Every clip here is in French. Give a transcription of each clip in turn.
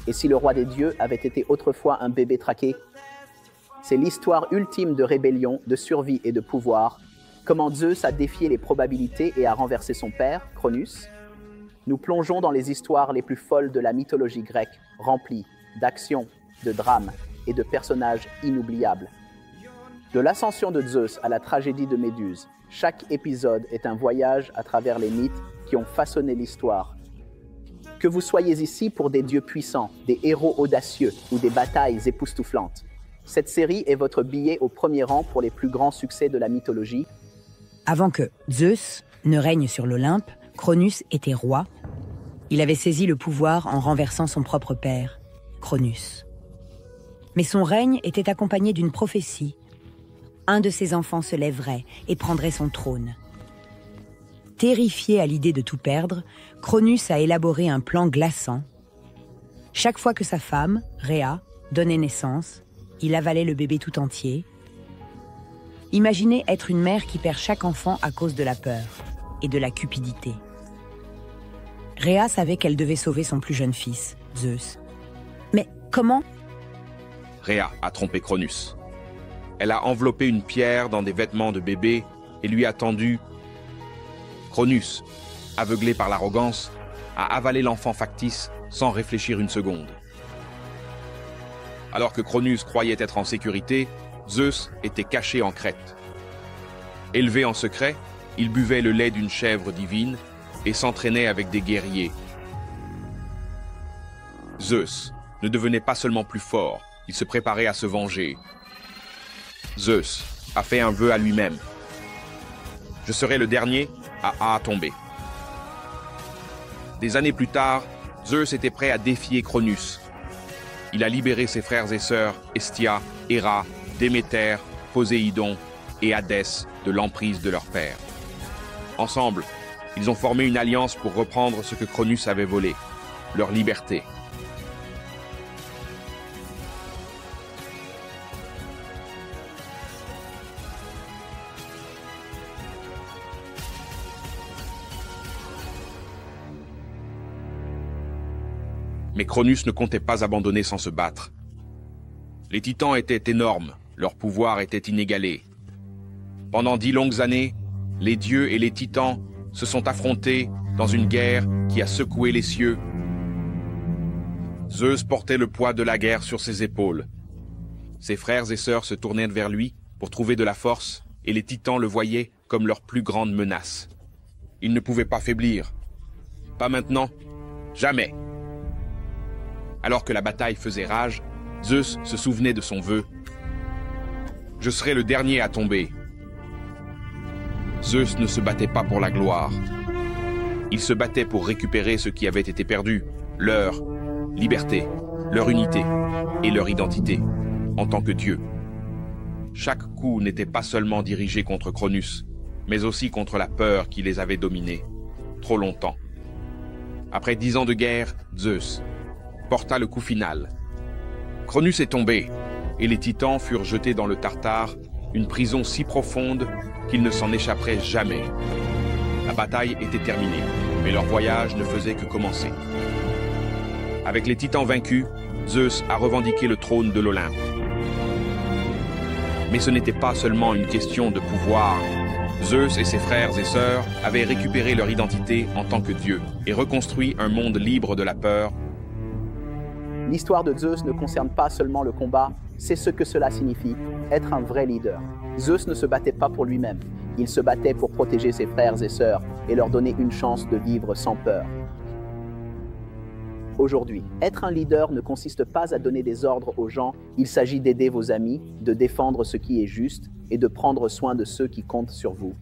Et si le roi des dieux avait été autrefois un bébé traqué? C'est l'histoire ultime de rébellion, de survie et de pouvoir. Comment Zeus a défié les probabilités et a renversé son père, Cronus. Nous plongeons dans les histoires les plus folles de la mythologie grecque, remplies d'actions, de drames et de personnages inoubliables. De l'ascension de Zeus à la tragédie de Méduse, chaque épisode est un voyage à travers les mythes qui ont façonné l'histoire. Que vous soyez ici pour des dieux puissants, des héros audacieux ou des batailles époustouflantes, cette série est votre billet au premier rang pour les plus grands succès de la mythologie. Avant que Zeus ne règne sur l'Olympe, Cronus était roi. Il avait saisi le pouvoir en renversant son propre père, Cronus. Mais son règne était accompagné d'une prophétie. Un de ses enfants se lèverait et prendrait son trône. Terrifié à l'idée de tout perdre, Cronus a élaboré un plan glaçant. Chaque fois que sa femme, Rhea, donnait naissance, il avalait le bébé tout entier. Imaginez être une mère qui perd chaque enfant à cause de la peur et de la cupidité. Rhea savait qu'elle devait sauver son plus jeune fils, Zeus. Mais comment? Rhea a trompé Cronus. Elle a enveloppé une pierre dans des vêtements de bébé et lui a tendu. Cronus, aveuglé par l'arrogance, a avalé l'enfant factice sans réfléchir une seconde. Alors que Cronus croyait être en sécurité, Zeus était caché en Crète. Élevé en secret, il buvait le lait d'une chèvre divine et s'entraînait avec des guerriers. Zeus ne devenait pas seulement plus fort, il se préparait à se venger. Zeus a fait un vœu à lui-même. Je serai le dernier à tomber. Des années plus tard, Zeus était prêt à défier Cronus. Il a libéré ses frères et sœurs Hestia, Héra, Déméter, Poséidon et Hadès de l'emprise de leur père. Ensemble, ils ont formé une alliance pour reprendre ce que Cronus avait volé, leur liberté. Mais Cronus ne comptait pas abandonner sans se battre. Les titans étaient énormes, leur pouvoir était inégalé. Pendant 10 longues années, les dieux et les titans se sont affrontés dans une guerre qui a secoué les cieux. Zeus portait le poids de la guerre sur ses épaules. Ses frères et sœurs se tournaient vers lui pour trouver de la force, et les titans le voyaient comme leur plus grande menace. Ils ne pouvaient pas faiblir. Pas maintenant, jamais. Alors que la bataille faisait rage, Zeus se souvenait de son vœu. Je serai le dernier à tomber. Zeus ne se battait pas pour la gloire. Il se battait pour récupérer ce qui avait été perdu, leur liberté, leur unité et leur identité en tant que dieu. Chaque coup n'était pas seulement dirigé contre Cronus, mais aussi contre la peur qui les avait dominés, trop longtemps. Après 10 ans de guerre, Zeus porta le coup final. Cronus est tombé, et les titans furent jetés dans le Tartare, une prison si profonde qu'ils ne s'en échapperaient jamais. La bataille était terminée, mais leur voyage ne faisait que commencer. Avec les titans vaincus, Zeus a revendiqué le trône de l'Olympe. Mais ce n'était pas seulement une question de pouvoir. Zeus et ses frères et sœurs avaient récupéré leur identité en tant que dieux et reconstruit un monde libre de la peur. L'histoire de Zeus ne concerne pas seulement le combat, c'est ce que cela signifie, être un vrai leader. Zeus ne se battait pas pour lui-même, il se battait pour protéger ses frères et sœurs et leur donner une chance de vivre sans peur. Aujourd'hui, être un leader ne consiste pas à donner des ordres aux gens, il s'agit d'aider vos amis, de défendre ce qui est juste et de prendre soin de ceux qui comptent sur vous.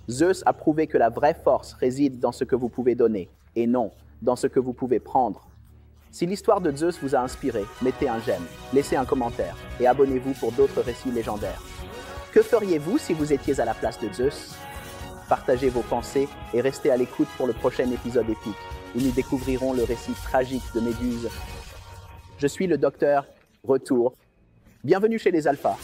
Zeus a prouvé que la vraie force réside dans ce que vous pouvez donner, et non dans ce que vous pouvez prendre. Si l'histoire de Zeus vous a inspiré, mettez un j'aime, laissez un commentaire et abonnez-vous pour d'autres récits légendaires. Que feriez-vous si vous étiez à la place de Zeus? Partagez vos pensées et restez à l'écoute pour le prochain épisode épique, où nous découvrirons le récit tragique de Méduse. Je suis le docteur Retour. Bienvenue chez les Alphas.